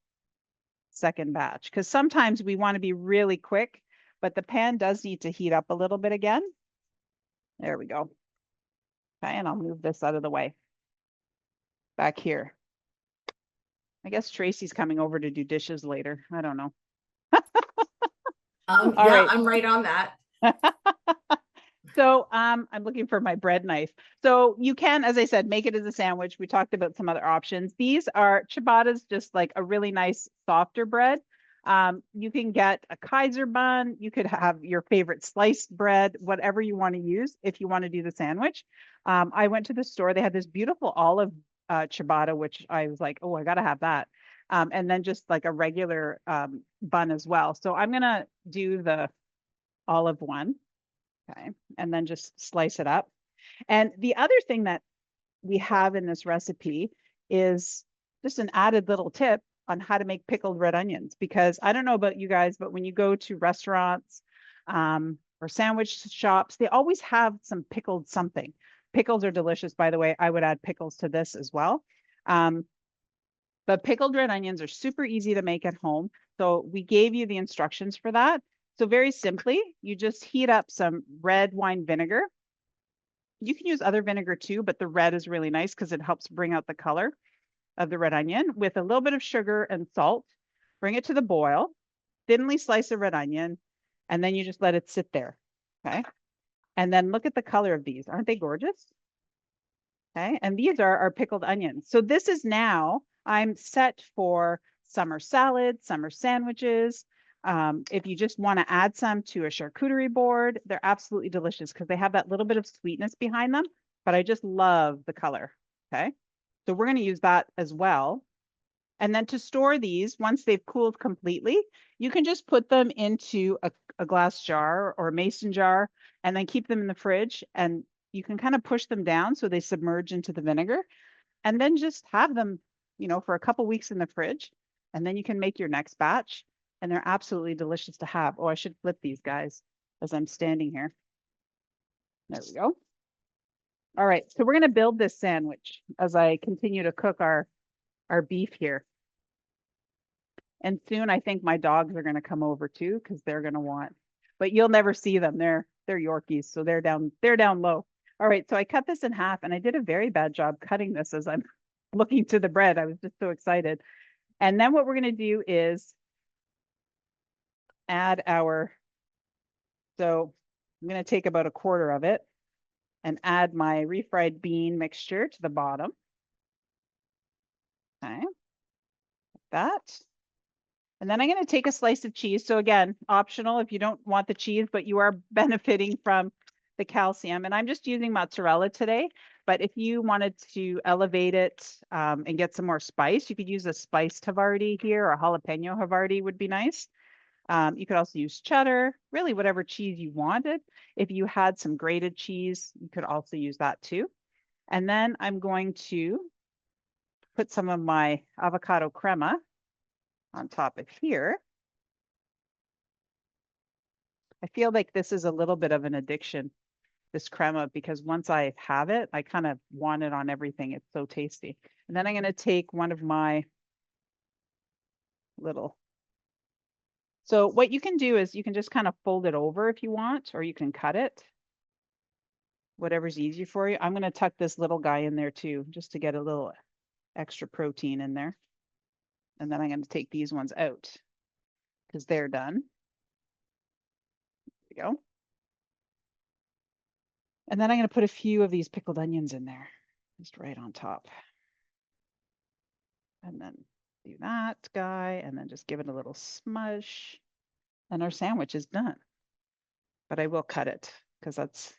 second batch. Because sometimes we want to be really quick, but the pan does need to heat up a little bit again. There we go. Okay, and I'll move this out of the way. Back here. I guess Tracie's coming over to do dishes later. I don't know. Yeah, right. I'm right on that. So I'm looking for my bread knife. So you can, as I said, make it as a sandwich. We talked about some other options. These are ciabattas, just like a really nice softer bread. You can get a Kaiser bun. You could have your favorite sliced bread, whatever you want to use if you want to do the sandwich. I went to the store. They had this beautiful olive ciabatta, which I was like, oh, I got to have that. And then just like a regular bun as well. So I'm going to do the olive one. Okay, and then just slice it up. And the other thing that we have in this recipe is just an added little tip on how to make pickled red onions, because I don't know about you guys, but when you go to restaurants or sandwich shops, they always have some pickled something. Pickles are delicious, by the way. I would add pickles to this as well. But pickled red onions are super easy to make at home. So we gave you the instructions for that. So very simply, you just heat up some red wine vinegar. You can use other vinegar too, but the red is really nice because it helps bring out the color of the red onion with a little bit of sugar and salt. Bring it to the boil, thinly slice a red onion, and then you just let it sit there. Okay. And then look at the color of these. Aren't they gorgeous? Okay, and these are our pickled onions. So this is now, I'm set for summer salads, summer sandwiches. If you just want to add some to a charcuterie board, they're absolutely delicious because they have that little bit of sweetness behind them, but I just love the color. Okay, so we're going to use that as well. And then to store these, once they've cooled completely, you can just put them into a glass jar or a mason jar and then keep them in the fridge. And you can kind of push them down so they submerge into the vinegar and then just have them, for a couple weeks in the fridge. And then you can make your next batch and they're absolutely delicious to have. Oh, I should flip these guys as I'm standing here. There we go. All right, so we're going to build this sandwich as I continue to cook our beef here. And soon I think my dogs are going to come over too because they're going to want, but you'll never see them. They're Yorkies, so they're down low. All right, so I cut this in half and I did a very bad job cutting this as I'm looking to the bread. I was just so excited. And then what we're going to do is add so I'm going to take about a quarter of it and add my refried bean mixture to the bottom. Okay, like that. And then I'm going to take a slice of cheese. So again, optional if you don't want the cheese, but you are benefiting from the calcium. And I'm just using mozzarella today. But if you wanted to elevate it and get some more spice, you could use a spiced Havarti here, or a jalapeno Havarti would be nice. You could also use cheddar, really whatever cheese you wanted. If you had some grated cheese, you could also use that too. And then I'm going to put some of my avocado crema on top of here. I feel like this is a little bit of an addiction, this crema, because once I have it, I kind of want it on everything. It's so tasty. And then I'm going to take one of my so what you can do is you can just kind of fold it over if you want, or you can cut it, whatever's easy for you. I'm going to tuck this little guy in there too, just to get a little extra protein in there. And then I'm going to take these ones out because they're done. There we go. And then I'm going to put a few of these pickled onions in there, just right on top. And then do that guy, and then just give it a little smush. And our sandwich is done. But I will cut it because that's...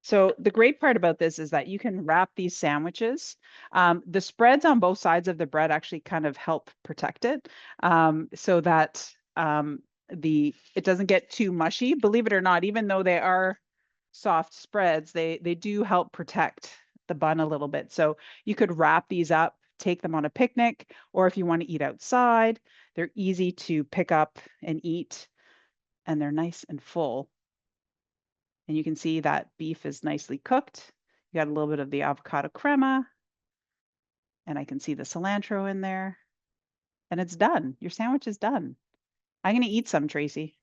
So the great part about this is that you can wrap these sandwiches. The spreads on both sides of the bread actually kind of help protect it so that it doesn't get too mushy. Believe it or not, even though they are soft spreads, they do help protect the bun a little bit. So you could wrap these up, take them on a picnic, or if you want to eat outside, they're easy to pick up and eat, and they're nice and full. And you can see that beef is nicely cooked. You got a little bit of the avocado crema, and I can see the cilantro in there, and it's done. Your sandwich is done. I'm going to eat some, Tracie.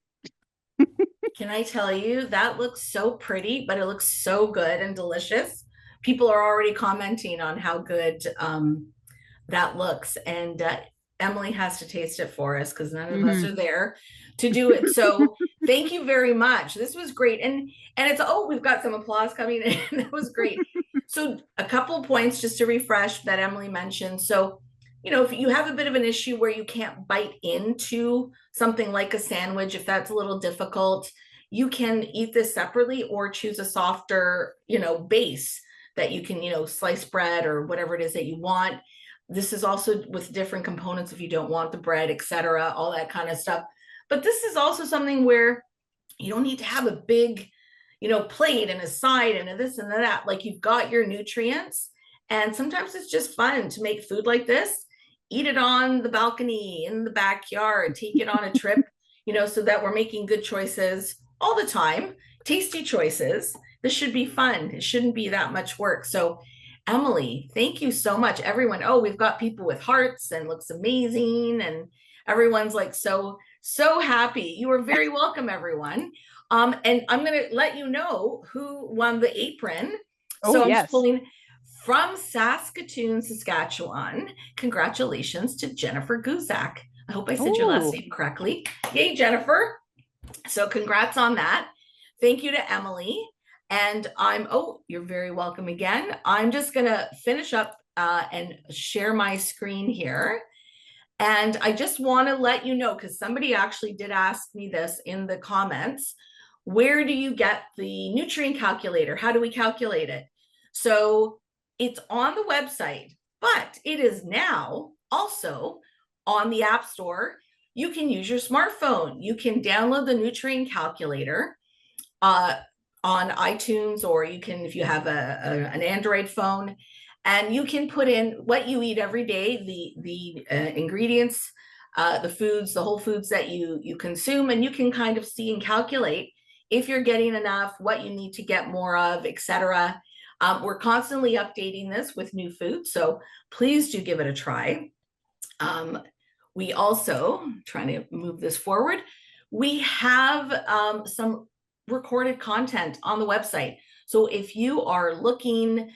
Can I tell you, that looks so pretty, but it looks so good and delicious. People are already commenting on how good that looks. And Emily has to taste it for us because none of us are there to do it. So thank you very much. This was great. And it's, we've got some applause coming in. That was great. So a couple of points just to refresh that Emily mentioned. So, if you have a bit of an issue where you can't bite into something like a sandwich, if that's a little difficult, you can eat this separately or choose a softer, base that you can, slice bread or whatever it is that you want. This is also with different components if you don't want the bread, etc., all that kind of stuff. But this is also something where you don't need to have a big, plate and a side and a this and a that. Like, you've got your nutrients. And sometimes it's just fun to make food like this, eat it on the balcony, in the backyard, take it on a trip, so that we're making good choices all the time, tasty choices. This should be fun. It shouldn't be that much work. So Emily, thank you so much. Everyone, we've got people with hearts and looks amazing. And everyone's like so happy. You are very welcome, everyone. And I'm going to let you know who won the apron. So I'm just pulling from Saskatoon, Saskatchewan. Congratulations to Jennifer Guzak. I hope I said your last name correctly. Yay, Jennifer. So congrats on that. Thank you to Emily. And you're very welcome again. I'm just going to finish up and share my screen here. And I just want to let you know, because somebody actually did ask me this in the comments, where do you get the nutrient calculator? How do we calculate it? So it's on the website, but it is now also on the App Store. You can use your smartphone. You can download the nutrient calculator on iTunes, or you can, if you have an Android phone, and you can put in what you eat every day, the ingredients, the foods, the whole foods that you consume, and you can kind of see and calculate if you're getting enough, what you need to get more of, etc. We're constantly updating this with new food, so please do give it a try. We also, trying to move this forward, we have some recorded content on the website. So if you are looking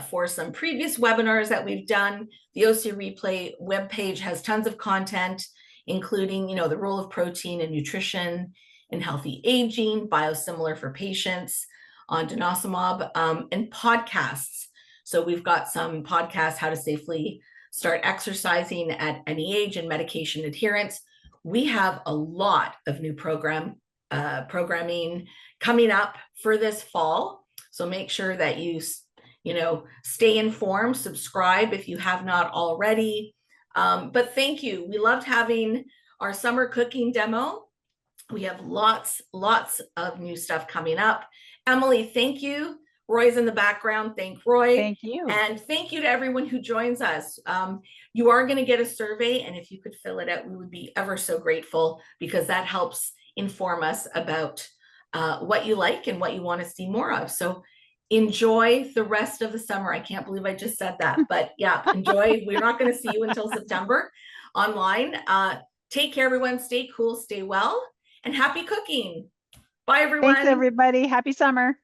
for some previous webinars that we've done, the OC Replay webpage has tons of content, including, the role of protein and nutrition in healthy aging, biosimilar for patients on denosumab, and podcasts. So we've got some podcasts, how to safely start exercising at any age and medication adherence. We have a lot of new programming coming up for this fall. So make sure that you stay informed, subscribe if you have not already. But thank you. We loved having our summer cooking demo. We have lots of new stuff coming up. Emily, thank you. Roy's in the background. Thank Roy. Thank you. And thank you to everyone who joins us. You are going to get a survey, and if you could fill it out, we would be ever so grateful, because that helps inform us about what you like and what you want to see more of. So enjoy the rest of the summer. I can't believe I just said that, but yeah, enjoy. We're not going to see you until September online. Take care, everyone. Stay cool, stay well, and happy cooking. Bye, everyone. Thanks, everybody. Happy summer.